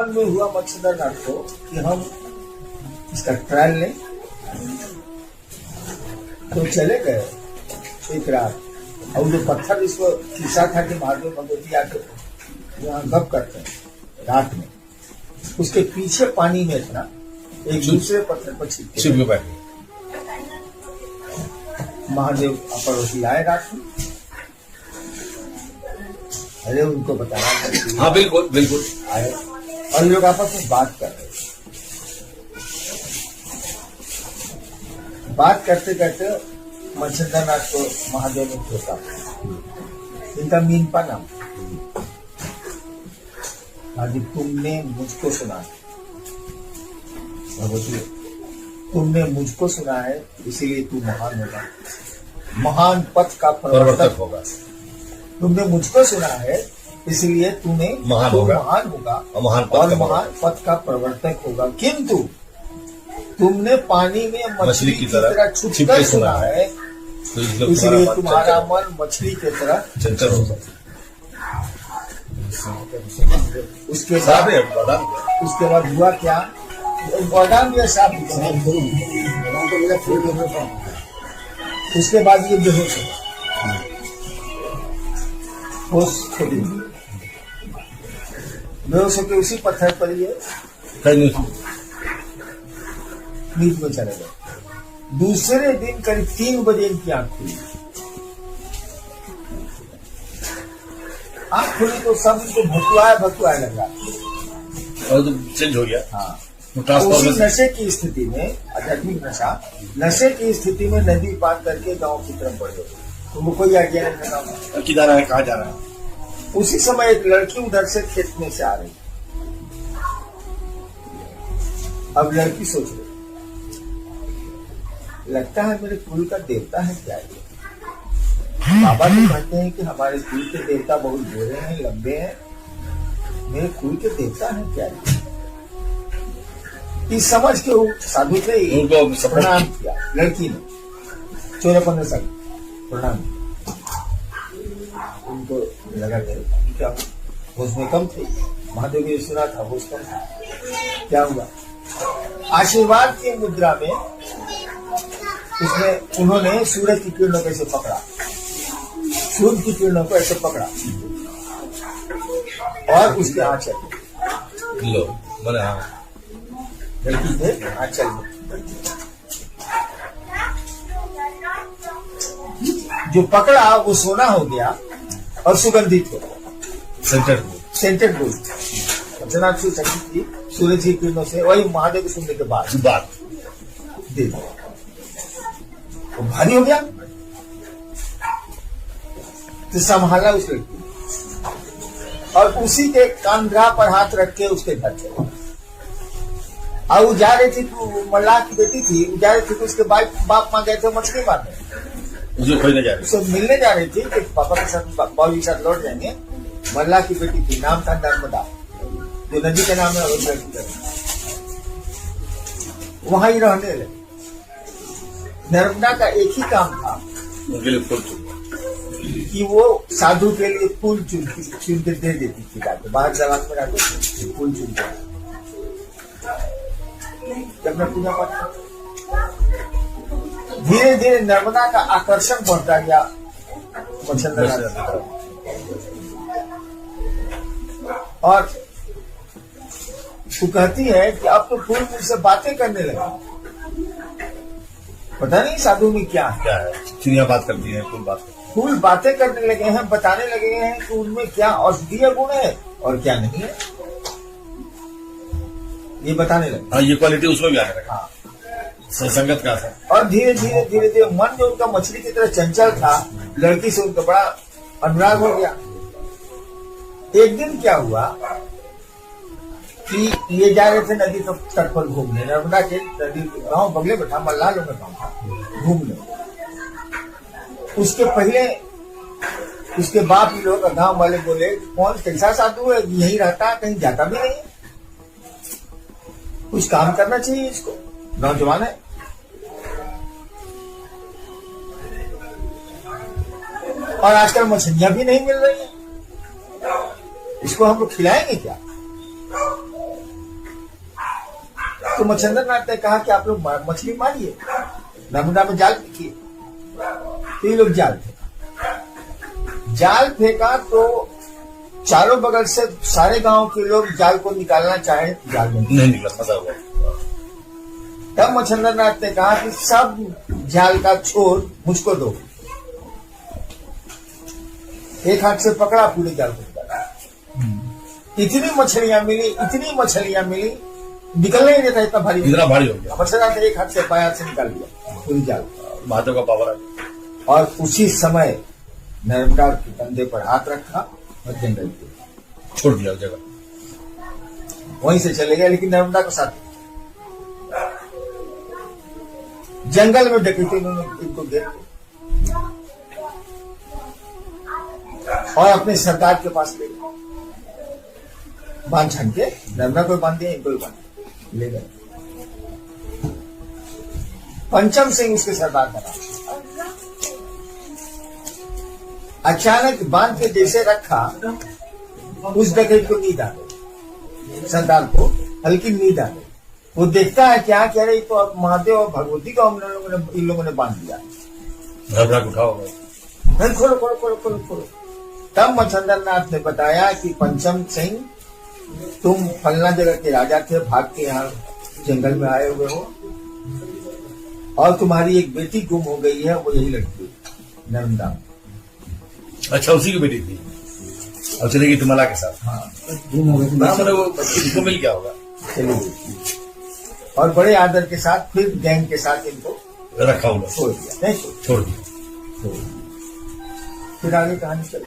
मन में हुआ मत्स्यधरनाथ को कि हम इसका ट्रायल लें, तो चले गए एक रात। और जो पत्थर इसको खींचा था कि महादेव भगवती आके यहाँ गप करते हैं रात में, उसके पीछे पानी में था, एक दूसरे पत्थर पर छिप बैठे। महादेव पड़ोसी आए रात में, अरे उनको बताया, हाँ बिल्कुल बिल्कुल आए और लोग आपस में बात कर रहे। बात करते करते मत्स्यधरनाथ को महादेव ने ठोका, इनका मीनपा नाम। आज तुमने मुझको सुना है भगवती, तुमने मुझको सुना है, इसीलिए तू महान होगा, महान पथ का प्रवर्तक होगा। तुमने मुझको सुना है, इसलिए तुम्हें महान होगा और महान पथ का प्रवर्तक होगा। किंतु तुमने पानी में मछली की तरह छुपकर सुना है, इसलिए तुम्हारा मन मछली की तरह चंचल होगा। उसके बाद हुआ क्या? बादाम या साफ, उसके बाद ये बेहोश बेहोश होकर उसी पत्थर पर ये नींद में चले गए। दूसरे दिन करीब 3 बजे इनकी आंख खुली। आंख खुली तो सब इनको भकुआया लगा और तो चेंज हो गया। हाँ, उसी नशे की स्थिति में, आध्यात्मिक नशे की स्थिति में नदी पार करके गांव की तरफ बढ़ गए। तो वो कोई आइडिया नहीं लगा किधर है, कहाँ जा रहा है। उसी समय एक लड़की उधर से खेत में से आ रही। अब लड़की सोच रही, लगता है मेरे कुल का देवता है क्या ये? बाबा तो कहते हैं कि हमारे कुल के देवता बहुत गोरे हैं, लंबे हैं, मेरे कुल के देवता है क्या ये? इस समझ के साधु थे, उनको प्रणाम किया लड़की ने। 14-15 साल प्रणाम। उनको लगा क्या होश में कम थे, महादेव ने सुना था होश कम था। क्या हुआ? आशीर्वाद की मुद्रा में उसमें उन्होंने सूरज की किरणों को ऐसे पकड़ा, सूर्य की किरणों को ऐसे पकड़ा और उसके हाथ चल लो बोले हाँ लड़की थे हाथ चल। जो पकड़ा वो सोना हो गया और सुगंधित हो गया, सेंटेड गोल्ड। पचनाथ शक्ति थी सूरज की किरणों से, वही महादेव को सुनने के बाद दे दिया, वो भारी हो गया। तो संभाला उस लड़की और उसी के कंधरा पर हाथ रख के उसके घर चला। और वो जा रही थी, मल्लाह की बेटी थी, वो जा रही थी तो उसके बाप माँ गए थे मछली मारने, उससे मिलने जा रही थी कि पापा के साथ बाबू के साथ लौट जाएंगे। मल्लाह की बेटी थी, नाम था नर्मदा, जो नदी का नाम है, वहां ही रहने लगे। नर्मदा का एक ही काम था कि वो साधु के लिए फूल चुन के दे देती थी, बाहर जगह में रहते थे, फूल चुन के जब मैं पूजा पाठ। धीरे धीरे नर्मदा का आकर्षण बढ़ता गया मत्स्यधरनाथ की तरफ, और वो कहती है कि अब तो फूल मुझसे बातें करने लगा। पता नहीं साधु में क्या है, चिड़िया बात करती है, फूल बातें करने लगे हैं, बताने लगे हैं कि उनमें क्या औषधीय गुण है और क्या नहीं है, ये बताने लगे। हाँ, ये क्वालिटी उसमें भी आने लगा। हाँ, संगत का था। और धीरे धीरे मन जो उनका मछली की तरह चंचल था, लड़की से उनका बड़ा अनुराग हो गया। एक दिन क्या हुआ कि ये जा रहे थे नदी तट पर घूमने, नर्मदा के नदी गांव बगले में था, मल्लाह लोग का गांव था, घूमने। उसके पहले उसके बाप लोग गांव वाले बोले, कौन कैसा साधु है, यहीं रहता, कहीं जाता भी नहीं, कुछ काम करना चाहिए इसको, नौजवान है। और आजकल मछलियां भी नहीं मिल रही हैं, इसको हम लोग खिलाएंगे क्या? तो मच्छिंद्र नाथ ने कहा कि आप लोग मछली मारिए, नर्मदा में जाल फेंकिए। तो ये लोग जाल फेंका तो चारों बगल से सारे गांव के लोग जाल को निकालना चाहे, जाल में नहीं निकला, फंसा हुआ। तब मच्छिंद्र नाथ ने कहा कि सब जाल का छोर मुझको दो। एक हाथ से पकड़ा, पूरे जाल को निकाला। इतनी मछलियां मिली, निकलने ही नहीं था, इतना भारी हो गया। मच्छिंद्र नाथ ने एक हाथ से बाएं हाथ से निकाल लिया पूरी जाल। महादेव का पावर आ गया। और उसी समय नर्मदा के कंधे पर हाथ रखा और जंगल पे छोड़ दिया जगह, वहीं से चले गए। लेकिन नर्मदा को साथ जंगल में डकैती उन्होंने इनको घेर और अपने सरदार के पास ले गए, बांध छान के। नर्मदा को बांध दिया, इनको भी बांध ले गए। पंचम सिंह उसके सरदार का नाम। अचानक बांध के जैसे रखा, उस डकैत को नींद आ गई, सरदार को हल्की नींद आ गई। वो देखता है क्या कह रही, तो अब महादेव और भगवती को इन लोगों ने बांध दिया। घबरा के उठाओ, खोलो खोलो खोलो खोलो खोलो। तब मच्छिंद्र नाथ ने बताया कि पंचम सिंह, तुम फलना जगह के राजा थे, भाग के यहाँ जंगल में आए हुए हो, और तुम्हारी एक बेटी गुम हो गई है, वो यही लड़की नर्मदा। अच्छा, उसी की बेटी थी, अब चलेगी तुम्हारा के साथ। हाँ, वो बच्ची मिल गया होगा, चली गई। और बड़े आदर के साथ फिर गैंग के साथ इनको रखा हुआ, छोड़ दिया। नहीं छोड़ दिया। फिर आगे कहानी चली।